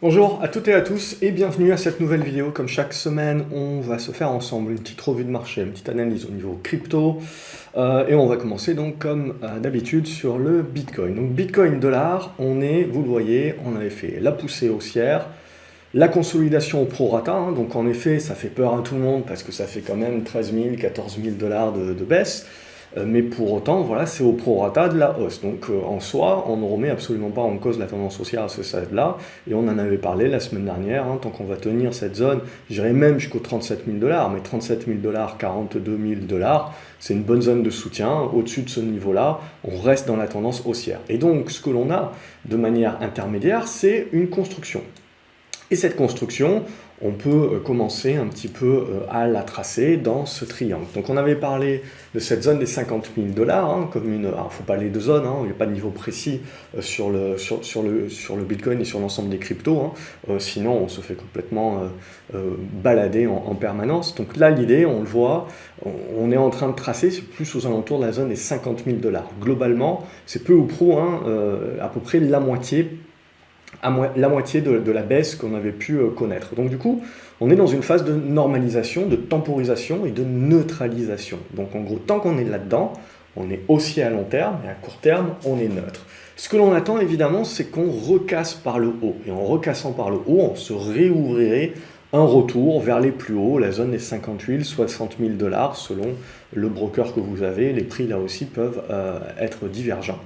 Bonjour à toutes et à tous et bienvenue à cette nouvelle vidéo. Comme chaque semaine, on va se faire ensemble une petite revue de marché, une petite analyse au niveau crypto. Et on va commencer donc comme d'habitude sur le Bitcoin. Donc Bitcoin dollar, on est, vous le voyez, on avait fait la poussée haussière, la consolidation au prorata, hein, donc en effet ça fait peur à tout le monde parce que ça fait quand même 13 000, 14 000 dollars de baisse. Mais pour autant, voilà, c'est au prorata de la hausse. Donc en soi, on ne remet absolument pas en cause la tendance haussière à ce stade-là. Et on en avait parlé la semaine dernière, hein, tant qu'on va tenir cette zone, j'irai même jusqu'aux 37 000 dollars. Mais 37 000 dollars, 42 000 dollars, c'est une bonne zone de soutien. Au-dessus de ce niveau-là, on reste dans la tendance haussière. Et donc ce que l'on a de manière intermédiaire, c'est une construction. Et cette construction, on peut commencer un petit peu à la tracer dans ce triangle. Donc on avait parlé de cette zone des 50 000 dollars, hein, comme une... Alors il ne faut pas aller de zone, hein, il n'y a pas de niveau précis sur le Bitcoin et sur l'ensemble des cryptos, hein, sinon on se fait complètement balader en permanence. Donc là l'idée, on le voit, on est en train de tracer, c'est plus aux alentours de la zone des 50 000 dollars. Globalement, c'est peu ou prou, hein, à peu près la moitié de la baisse qu'on avait pu connaître. Donc du coup, on est dans une phase de normalisation, de temporisation et de neutralisation. Donc en gros, tant qu'on est là-dedans, on est haussier à long terme et à court terme, on est neutre. Ce que l'on attend évidemment, c'est qu'on recasse par le haut. Et en recassant par le haut, on se réouvrirait un retour vers les plus hauts, la zone des 58 000, 60 000 dollars selon le broker que vous avez. Les prix là aussi peuvent être divergents.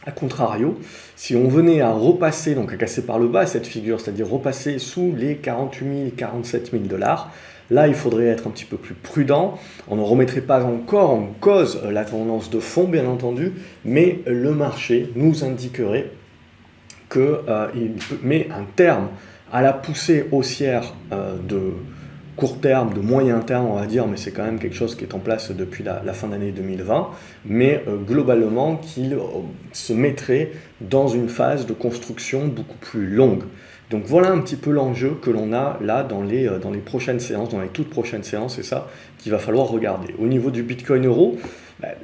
A contrario, si on venait à repasser, donc à casser par le bas cette figure, c'est-à-dire repasser sous les 48 000, 47 000 dollars, là il faudrait être un petit peu plus prudent. On ne remettrait pas encore en cause la tendance de fond, bien entendu, mais le marché nous indiquerait qu'il met un terme à la poussée haussière de court terme, de moyen terme, on va dire, mais c'est quand même quelque chose qui est en place depuis la fin d'année 2020, mais globalement qu'il se mettrait dans une phase de construction beaucoup plus longue. Donc voilà un petit peu l'enjeu que l'on a là dans les prochaines séances, dans les toutes prochaines séances, c'est ça qu'il va falloir regarder. Au niveau du Bitcoin euro,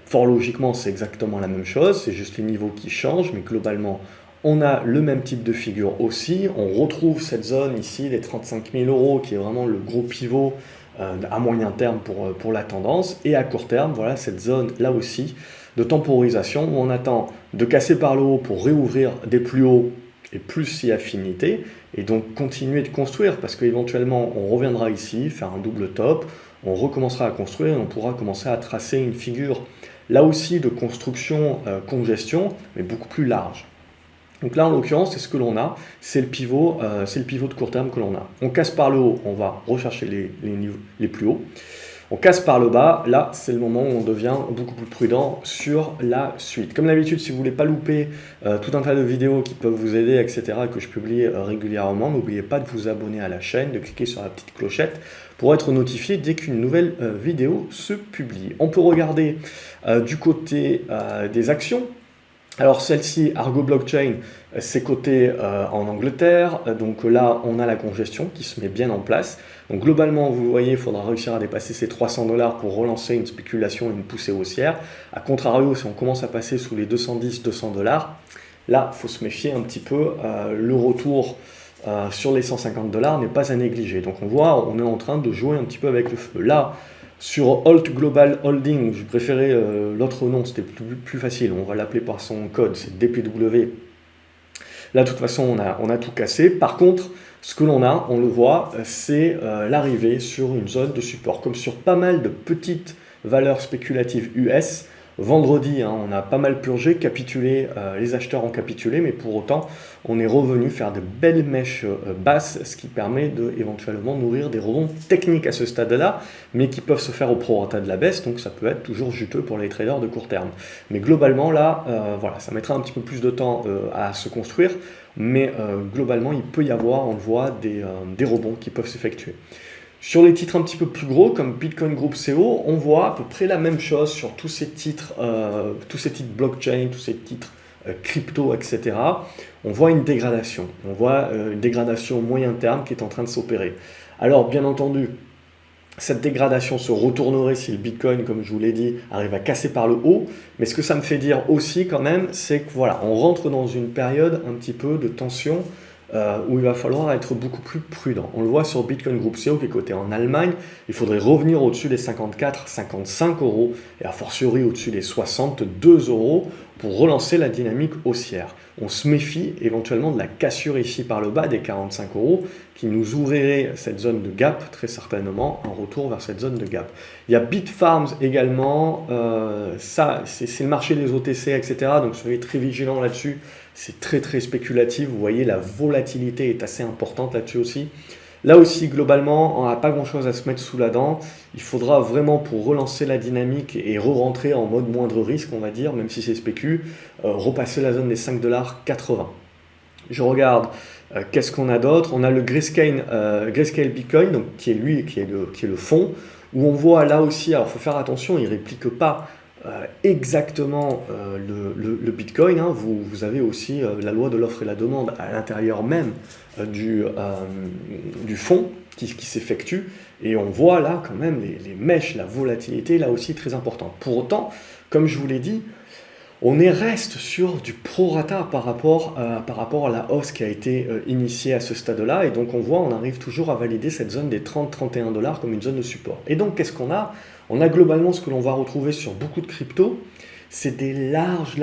fort logiquement c'est exactement la même chose, c'est juste les niveaux qui changent, mais globalement on a le même type de figure aussi, on retrouve cette zone ici, les 35 000 euros, qui est vraiment le gros pivot à moyen terme pour la tendance, et à court terme, voilà cette zone là aussi de temporisation où on attend de casser par le haut pour réouvrir des plus hauts et plus si affinité, et donc continuer de construire, parce qu'éventuellement on reviendra ici, faire un double top, on recommencera à construire, et on pourra commencer à tracer une figure là aussi de construction congestion, mais beaucoup plus large. Donc là, en l'occurrence, c'est ce que l'on a, c'est le pivot de court terme que l'on a. On casse par le haut, on va rechercher les niveaux les plus hauts. On casse par le bas, là, c'est le moment où on devient beaucoup plus prudent sur la suite. Comme d'habitude, si vous ne voulez pas louper tout un tas de vidéos qui peuvent vous aider, etc., que je publie régulièrement, n'oubliez pas de vous abonner à la chaîne, de cliquer sur la petite clochette pour être notifié dès qu'une nouvelle vidéo se publie. On peut regarder du côté des actions. Alors celle-ci, Argo Blockchain, c'est coté en Angleterre, donc là on a la congestion qui se met bien en place. Donc globalement, vous voyez, il faudra réussir à dépasser ces 300 dollars pour relancer une spéculation et une poussée haussière. A contrario, si on commence à passer sous les 210-200 dollars, là il faut se méfier un petit peu, le retour sur les 150 dollars n'est pas à négliger. Donc on voit, on est en train de jouer un petit peu avec le feu. Là, sur Alt Global Holding, je préférais l'autre nom, c'était plus facile, on va l'appeler par son code, c'est DPW. Là, de toute façon, on a tout cassé. Par contre, ce que l'on a, on le voit, c'est l'arrivée sur une zone de support. Comme sur pas mal de petites valeurs spéculatives US, vendredi, hein, on a pas mal purgé, capitulé, les acheteurs ont capitulé, mais pour autant, on est revenu faire de belles mèches basses, ce qui permet de éventuellement nourrir des rebonds techniques à ce stade-là, mais qui peuvent se faire au prorata de la baisse, donc ça peut être toujours juteux pour les traders de court terme. Mais globalement, là, voilà, ça mettra un petit peu plus de temps à se construire, mais globalement, il peut y avoir, on le voit, des rebonds qui peuvent s'effectuer. Sur les titres un petit peu plus gros, comme Bitcoin Group CO, on voit à peu près la même chose sur tous ces titres blockchain, tous ces titres crypto, etc. On voit une dégradation. On voit une dégradation moyen terme qui est en train de s'opérer. Alors, bien entendu, cette dégradation se retournerait si le Bitcoin, comme je vous l'ai dit, arrive à casser par le haut. Mais ce que ça me fait dire aussi quand même, c'est que voilà, on rentre dans une période un petit peu de tension où il va falloir être beaucoup plus prudent. On le voit sur Bitcoin Group CO qui est coté en Allemagne, il faudrait revenir au-dessus des 54, 55 euros et a fortiori au-dessus des 62 euros pour relancer la dynamique haussière. On se méfie éventuellement de la cassure ici par le bas des 45 euros qui nous ouvrirait cette zone de gap, très certainement un retour vers cette zone de gap. Il y a Bitfarms également, ça c'est le marché des OTC, etc. Donc soyez très vigilants là-dessus, c'est très spéculatif, vous voyez la volatilité est assez importante là-dessus aussi. Là aussi, globalement, on n'a pas grand-chose à se mettre sous la dent. Il faudra vraiment, pour relancer la dynamique et re-rentrer en mode moindre risque, on va dire, même si c'est spécu, repasser la zone des 5,80$. Je regarde, qu'est-ce qu'on a d'autre? On a le Grayscale Bitcoin, donc, qui est le fond, où on voit là aussi, alors il faut faire attention, il ne réplique pas exactement le Bitcoin, hein. Vous avez aussi la loi de l'offre et la demande à l'intérieur même du fond qui s'effectue, et on voit là quand même les mèches, la volatilité là aussi très importante. Pour autant, comme je vous l'ai dit, on reste sur du prorata par rapport à la hausse qui a été initiée à ce stade-là, et donc on arrive toujours à valider cette zone des 30-31$ comme une zone de support. Et donc qu'est-ce qu'on a? On a globalement ce que l'on va retrouver sur beaucoup de cryptos, c'est des larges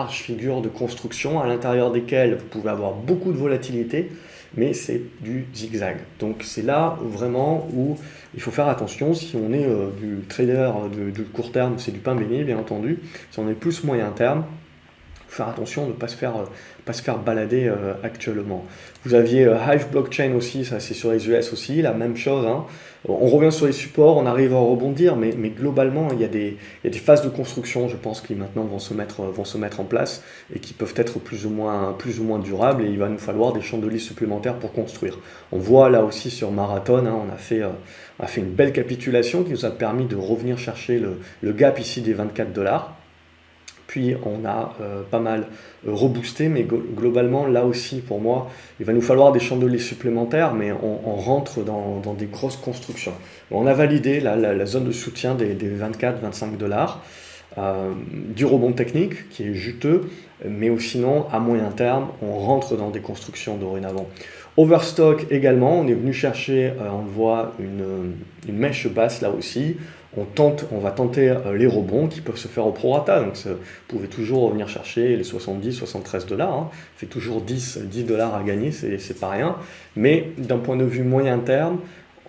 figures de construction à l'intérieur desquelles vous pouvez avoir beaucoup de volatilité, mais c'est du zigzag. Donc c'est là vraiment où il faut faire attention. Si on est du trader du court terme, c'est du pain béni, bien entendu. Si on est plus moyen terme, il faut faire attention de ne pas se faire balader actuellement. Vous aviez Hive Blockchain aussi, ça c'est sur les US aussi, la même chose, hein. On revient sur les supports, on arrive à rebondir, mais globalement, il y a des phases de construction, je pense, qui maintenant vont se mettre en place et qui peuvent être plus ou moins durables, et il va nous falloir des chandeliers supplémentaires pour construire. On voit là aussi sur Marathon, hein, on a fait une belle capitulation qui nous a permis de revenir chercher le gap ici des 24$. Puis on a pas mal reboosté, mais globalement, là aussi, pour moi, il va nous falloir des chandeliers supplémentaires, mais on rentre dans des grosses constructions. On a validé la zone de soutien des 24-25$, du rebond technique qui est juteux, mais sinon, à moyen terme, on rentre dans des constructions dorénavant. Overstock également, on est venu chercher, on le voit, une mèche basse là aussi. On va tenter les rebonds qui peuvent se faire au prorata, donc vous pouvez toujours revenir chercher les 70-73$, hein. Fait toujours 10$ à gagner, c'est pas rien, mais d'un point de vue moyen terme,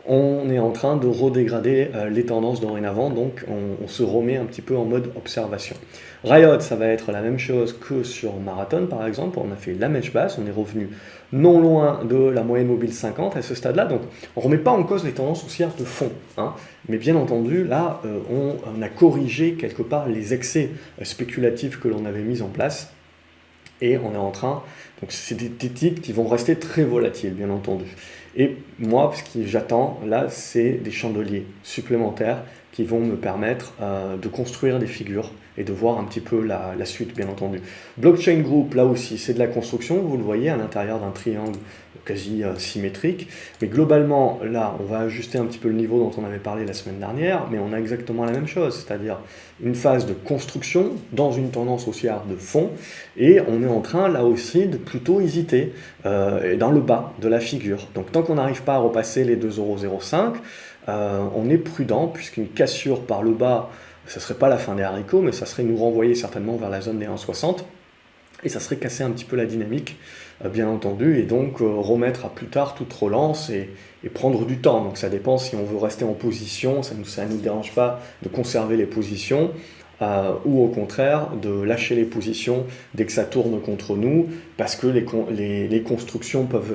on est en train de redégrader les tendances dorénavant, donc on se remet un petit peu en mode observation. Riot, ça va être la même chose que sur Marathon par exemple, on a fait la mèche basse, on est revenu non loin de la moyenne mobile 50 à ce stade-là, donc on ne remet pas en cause les tendances haussières de fond, hein, mais bien entendu, là, on a corrigé quelque part les excès spéculatifs que l'on avait mis en place, et on est en train, donc c'est des titres qui vont rester très volatiles, bien entendu. Et moi, ce que j'attends, là, c'est des chandeliers supplémentaires qui vont me permettre de construire des figures et de voir un petit peu la suite, bien entendu. Blockchain Group, là aussi, c'est de la construction, vous le voyez, à l'intérieur d'un triangle quasi symétrique. Mais globalement, là, on va ajuster un petit peu le niveau dont on avait parlé la semaine dernière, mais on a exactement la même chose, c'est-à-dire une phase de construction dans une tendance haussière de fond, et on est en train, là aussi, de plutôt hésiter dans le bas de la figure. Donc tant qu'on n'arrive pas à repasser les 2,05 €, on est prudent, puisqu'une cassure par le bas, ça ne serait pas la fin des haricots, mais ça serait nous renvoyer certainement vers la zone des 1,60, et ça serait casser un petit peu la dynamique, bien entendu, et donc remettre à plus tard toute relance et prendre du temps. Donc ça dépend si on veut rester en position, ça ne nous dérange pas de conserver les positions, ou au contraire de lâcher les positions dès que ça tourne contre nous, parce que les constructions peuvent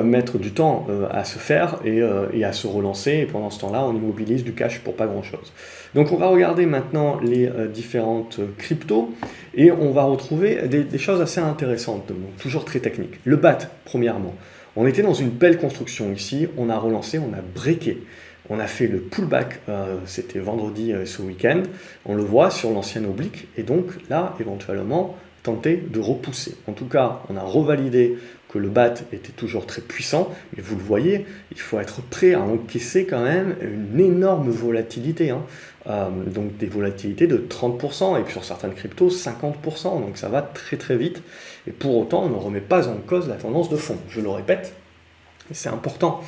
mettre du temps à se faire et à se relancer, et pendant ce temps-là, on immobilise du cash pour pas grand-chose. Donc on va regarder maintenant les différentes cryptos, et on va retrouver des choses assez intéressantes, donc toujours très techniques. Le BAT, premièrement. On était dans une belle construction ici, on a relancé, on a breaké. On a fait le pullback, c'était vendredi ce week-end, on le voit sur l'ancienne oblique, et donc là, éventuellement, tenter de repousser. En tout cas, on a revalidé que le BAT était toujours très puissant, mais vous le voyez, il faut être prêt à encaisser quand même une énorme volatilité, hein. Donc des volatilités de 30%, et puis sur certaines cryptos, 50%, donc ça va très très vite, et pour autant, on ne remet pas en cause la tendance de fond, je le répète, c'est important.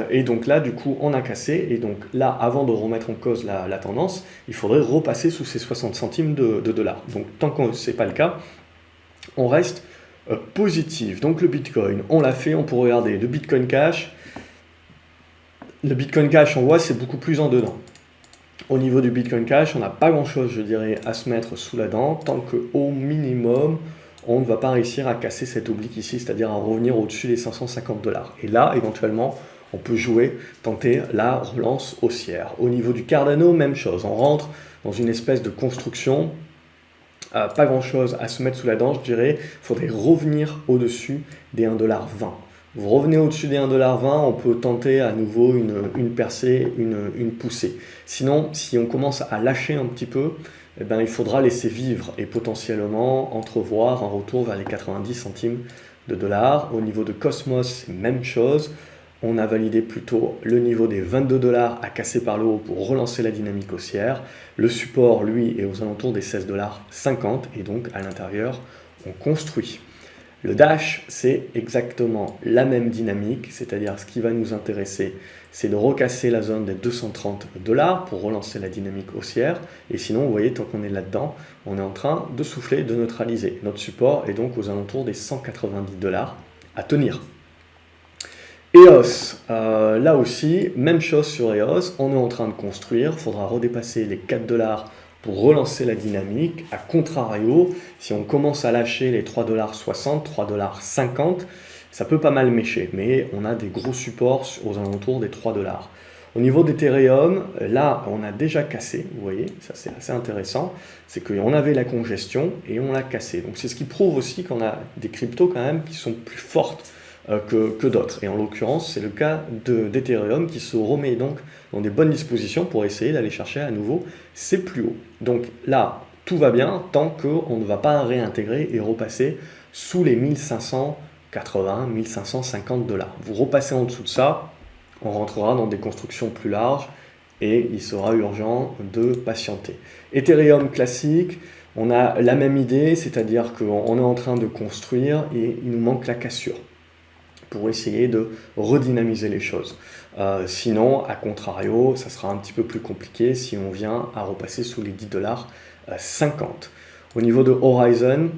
Et donc là, du coup, on a cassé, et donc là, avant de remettre en cause la tendance, il faudrait repasser sous ces 60 centimes de dollars. Donc tant que ce n'est pas le cas, on reste positif. Donc le Bitcoin, on l'a fait, on peut regarder le Bitcoin Cash. Le Bitcoin Cash, on voit, c'est beaucoup plus en dedans. Au niveau du Bitcoin Cash, on n'a pas grand-chose, je dirais, à se mettre sous la dent, tant qu'au minimum, on ne va pas réussir à casser cette oblique ici, c'est-à-dire à revenir au-dessus des 550 dollars. Et là, éventuellement, on peut jouer, tenter la relance haussière. Au niveau du Cardano, même chose, on rentre dans une espèce de construction. Pas grand chose à se mettre sous la dent, je dirais. Il faudrait revenir au-dessus des 1,20$. Vous revenez au-dessus des 1,20$, on peut tenter à nouveau une percée, une poussée. Sinon, si on commence à lâcher un petit peu, eh ben, il faudra laisser vivre et potentiellement entrevoir un retour vers les 90 centimes de dollars. Au niveau de Cosmos, même chose. On a validé plutôt le niveau des 22 dollars à casser par le haut pour relancer la dynamique haussière. Le support, lui, est aux alentours des 16,50 dollars et donc à l'intérieur, on construit. Le Dash, c'est exactement la même dynamique, c'est-à-dire ce qui va nous intéresser, c'est de recasser la zone des 230 dollars pour relancer la dynamique haussière. Et sinon, vous voyez, tant qu'on est là-dedans, on est en train de souffler, de neutraliser. Notre support est donc aux alentours des 190 dollars à tenir. EOS, là aussi, même chose sur EOS, on est en train de construire, il faudra redépasser les 4 dollars pour relancer la dynamique. A contrario, si on commence à lâcher les 3,60 $, 3,50 $, ça peut pas mal mécher, mais on a des gros supports aux alentours des 3 dollars. Au niveau d'Ethereum, là, on a déjà cassé, vous voyez, ça c'est assez intéressant, c'est qu'on avait la congestion et on l'a cassé. Donc c'est ce qui prouve aussi qu'on a des cryptos quand même qui sont plus fortes que d'autres. Et en l'occurrence, c'est le cas d'Ethereum qui se remet donc dans des bonnes dispositions pour essayer d'aller chercher à nouveau ses plus hauts. Donc là, tout va bien tant qu'on ne va pas réintégrer et repasser sous les 1580, 1550 dollars. Vous repassez en dessous de ça, on rentrera dans des constructions plus larges et il sera urgent de patienter. Ethereum classique, on a la même idée, c'est-à-dire qu'on est en train de construire et il nous manque la cassure pour essayer de redynamiser les choses. Sinon, à contrario, ça sera un petit peu plus compliqué si on vient à repasser sous les 10,50 dollars. Au niveau de Horizon,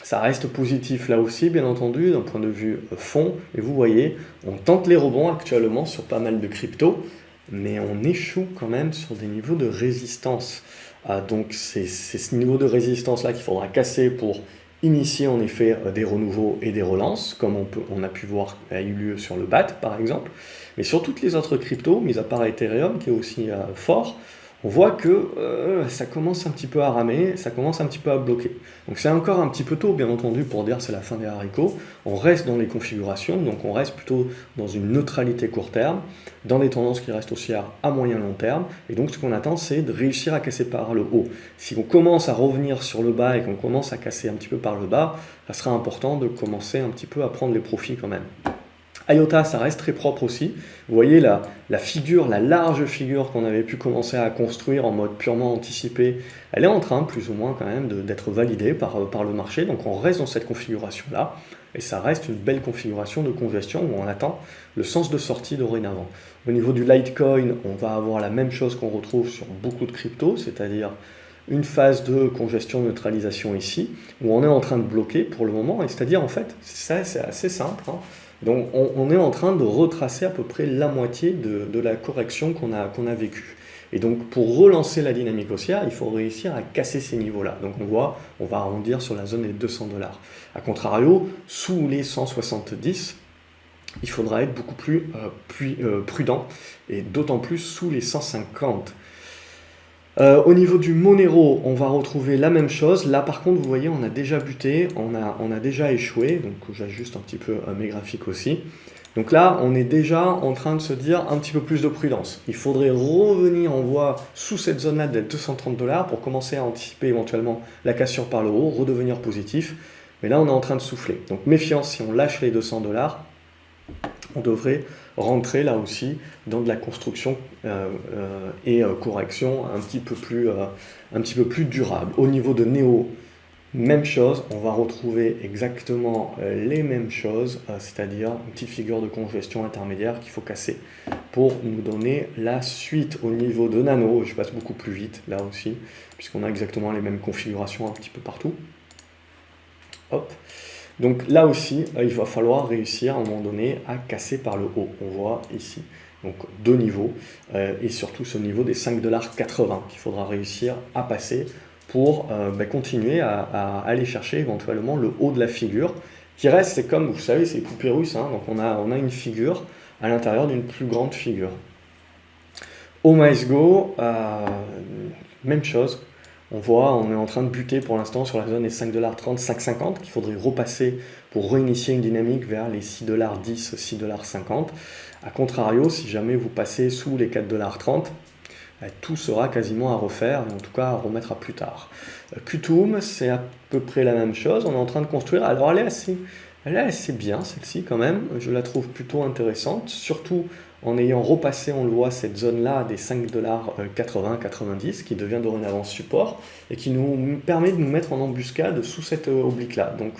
ça reste positif là aussi, bien entendu, d'un point de vue fond. Et vous voyez, on tente les rebonds actuellement sur pas mal de cryptos, mais on échoue quand même sur des niveaux de résistance. Donc c'est ce niveau de résistance-là qu'il faudra casser pour initier en effet des renouveaux et des relances, comme on a pu voir a eu lieu sur le BAT par exemple. Mais sur toutes les autres cryptos, mis à part Ethereum qui est aussi fort, on voit que ça commence un petit peu à ramer, ça commence un petit peu à bloquer. Donc c'est encore un petit peu tôt, bien entendu, pour dire c'est la fin des haricots. On reste dans les configurations, donc on reste plutôt dans une neutralité court terme, dans des tendances qui restent haussières à moyen long terme. Et donc ce qu'on attend, c'est de réussir à casser par le haut. Si on commence à revenir sur le bas et qu'on commence à casser un petit peu par le bas, ça sera important de commencer un petit peu à prendre les profits quand même. IOTA, ça reste très propre aussi. Vous voyez la figure, la large figure qu'on avait pu commencer à construire en mode purement anticipé, elle est en train plus ou moins quand même d'être validée par le marché. Donc on reste dans cette configuration-là et ça reste une belle configuration de congestion où on attend le sens de sortie dorénavant. Au niveau du Litecoin, on va avoir la même chose qu'on retrouve sur beaucoup de cryptos, c'est-à-dire une phase de congestion-neutralisation ici, où on est en train de bloquer pour le moment, et c'est-à-dire en fait, c'est assez simple, hein. Donc on est en train de retracer à peu près la moitié de la correction qu'on a vécue. Et donc pour relancer la dynamique haussière, il faut réussir à casser ces niveaux-là. Donc on va arrondir sur la zone des 200 dollars. A contrario, sous les 170, il faudra être beaucoup plus prudent, et d'autant plus sous les 150. Au niveau du Monero, on va retrouver la même chose. Là, par contre, vous voyez, on a déjà buté, on a déjà échoué. Donc, j'ajuste un petit peu mes graphiques aussi. Donc là, on est déjà en train de se dire un petit peu plus de prudence. Il faudrait revenir en voie sous cette zone-là des 230 dollars pour commencer à anticiper éventuellement la cassure par le haut, redevenir positif. mais là on est en train de souffler. Donc méfiance, si on lâche les 200 $, on devrait rentrer là aussi dans de la construction et correction un petit peu plus durable. Au niveau de Néo, même chose, on va retrouver exactement les mêmes choses, c'est-à-dire une petite figure de congestion intermédiaire qu'il faut casser pour nous donner la suite. Au niveau de Nano, je passe beaucoup plus vite là aussi, puisqu'on a exactement les mêmes configurations un petit peu partout. Hop. Donc là aussi, il va falloir réussir à un moment donné à casser par le haut. On voit ici, donc deux niveaux, et surtout ce niveau des 5,80 $ qu'il faudra réussir à passer pour continuer à aller chercher éventuellement le haut de la figure, qui reste, c'est comme, vous savez, c'est poupées russes, hein, donc on a une figure à l'intérieur d'une plus grande figure. Au MySGO, même chose, on voit, on est en train de buter pour l'instant sur la zone des 5,30 $, 5,50 qu'il faudrait repasser pour réinitier une dynamique vers les 6,10 $, 6,50 $. A contrario, si jamais vous passez sous les 4,30 $, tout sera quasiment à refaire, et en tout cas à remettre à plus tard. Qtum, c'est à peu près la même chose, on est en train de construire, alors elle est assez bien celle-ci quand même, je la trouve plutôt intéressante, surtout en ayant repassé, on le voit, cette zone-là des 5,80 $, 90, qui devient dorénavant support, et qui nous permet de nous mettre en embuscade sous cette oblique-là. Donc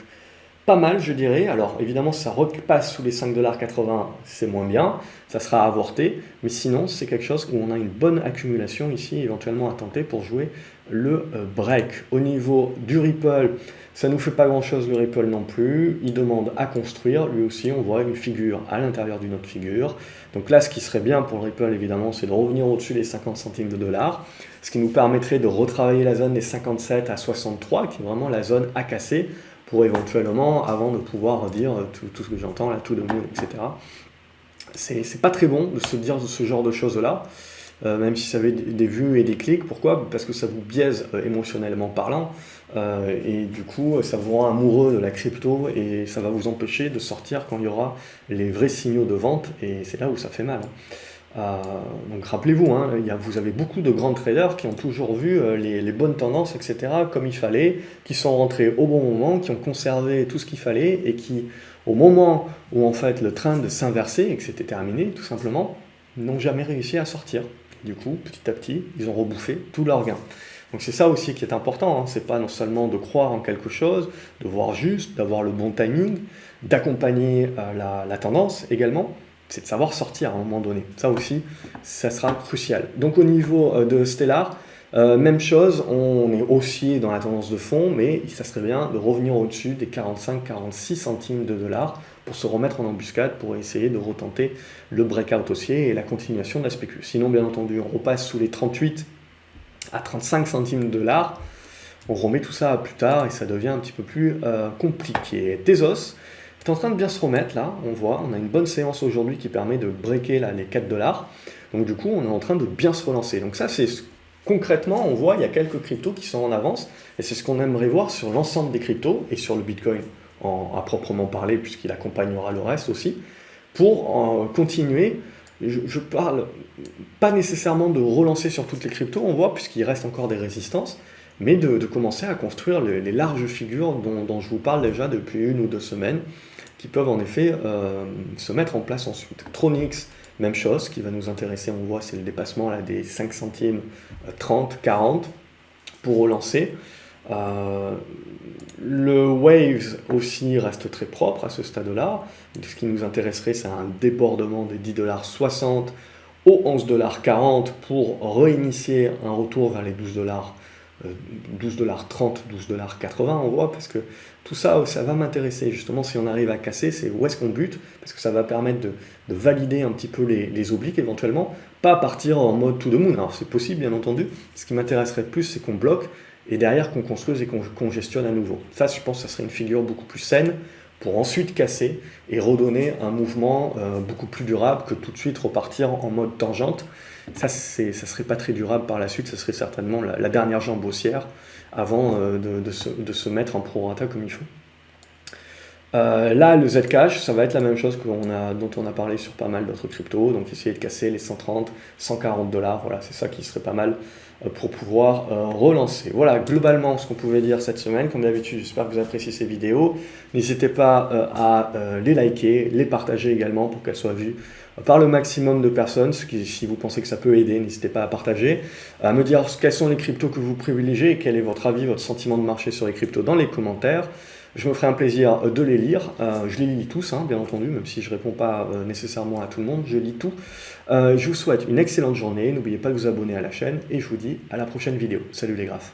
pas mal, je dirais. Alors évidemment, si ça repasse sous les 5,80 $, c'est moins bien, ça sera avorté, mais sinon c'est quelque chose où on a une bonne accumulation ici, éventuellement à tenter pour jouer le break. Au niveau du Ripple, ça ne nous fait pas grand chose le Ripple non plus, il demande à construire, lui aussi on voit une figure à l'intérieur d'une autre figure. Donc là ce qui serait bien pour le Ripple évidemment c'est de revenir au-dessus des 50 centimes de dollars, ce qui nous permettrait de retravailler la zone des 57 à 63, qui est vraiment la zone à casser, pour éventuellement, avant de pouvoir dire tout ce que j'entends, là, tout de moon, etc. C'est pas très bon de se dire ce genre de choses-là, même si ça avait des vues et des clics. Pourquoi? Parce que ça vous biaise émotionnellement parlant, et du coup, ça vous rend amoureux de la crypto, et ça va vous empêcher de sortir quand il y aura les vrais signaux de vente, et c'est là où ça fait mal. Donc rappelez-vous, hein, vous avez beaucoup de grands traders qui ont toujours vu les bonnes tendances, etc., comme il fallait, qui sont rentrés au bon moment, qui ont conservé tout ce qu'il fallait, et qui, au moment où en fait le trend s'inversait et que c'était terminé, tout simplement, n'ont jamais réussi à sortir. Du coup, petit à petit, ils ont rebouffé tous leurs gains. Donc c'est ça aussi qui est important, hein. C'est pas non seulement de croire en quelque chose, de voir juste, d'avoir le bon timing, d'accompagner la tendance également, c'est de savoir sortir à un moment donné. Ça aussi, ça sera crucial. Donc au niveau de Stellar, même chose, on est aussi dans la tendance de fond, mais ça serait bien de revenir au-dessus des 45-46 centimes de dollars pour se remettre en embuscade, pour essayer de retenter le breakout haussier et la continuation de la spécule. Sinon, bien entendu, on repasse sous les 38 à 35 centimes de dollars, on remet tout ça à plus tard et ça devient un petit peu plus compliqué. Tezos est en train de bien se remettre là, on a une bonne séance aujourd'hui qui permet de breaker là, les 4 $. Donc du coup, on est en train de bien se relancer. Donc ça, c'est concrètement, on voit, il y a quelques cryptos qui sont en avance, et c'est ce qu'on aimerait voir sur l'ensemble des cryptos, et sur le Bitcoin à proprement parler, puisqu'il accompagnera le reste aussi, pour continuer. Je parle pas nécessairement de relancer sur toutes les cryptos, on voit, puisqu'il reste encore des résistances, mais de commencer à construire les larges figures dont je vous parle déjà depuis 1 ou 2 semaines, qui peuvent en effet se mettre en place ensuite. Tronix, même chose, qui va nous intéresser, on voit, c'est le dépassement là, des 5 centimes 30, 40 pour relancer. Le Waves aussi reste très propre à ce stade-là. Ce qui nous intéresserait, c'est un débordement des 10,60 $ aux 11,40 $ pour réinitier un retour vers les 12 $. 12,30 $, 12,80 $, on voit, parce que tout ça, ça va m'intéresser. Justement, si on arrive à casser, c'est où est-ce qu'on bute, parce que ça va permettre de valider un petit peu les obliques éventuellement, pas partir en mode to the moon. Alors c'est possible, bien entendu. Ce qui m'intéresserait plus, c'est qu'on bloque, et derrière qu'on construise et qu'on congestionne à nouveau. Ça, je pense que ça serait une figure beaucoup plus saine, pour ensuite casser et redonner un mouvement beaucoup plus durable que tout de suite repartir en mode tangente. Ça serait pas très durable par la suite, ça serait certainement la dernière jambe haussière avant de se mettre en prorata comme il faut. Là, le Zcash, ça va être la même chose dont on a parlé sur pas mal d'autres cryptos, donc essayer de casser les 130, 140 dollars, voilà, c'est ça qui serait pas mal pour pouvoir relancer. Voilà, globalement, ce qu'on pouvait dire cette semaine. Comme d'habitude, j'espère que vous appréciez ces vidéos. N'hésitez pas à les liker, les partager également pour qu'elles soient vues par le maximum de personnes. Si vous pensez que ça peut aider, n'hésitez pas à partager, à me dire quels sont les cryptos que vous privilégiez et quel est votre avis, votre sentiment de marché sur les cryptos dans les commentaires. Je me ferai un plaisir de les lire. Je les lis tous, bien entendu, même si je ne réponds pas nécessairement à tout le monde, je lis tout. Je vous souhaite une excellente journée, n'oubliez pas de vous abonner à la chaîne et je vous dis à la prochaine vidéo. Salut les graphes.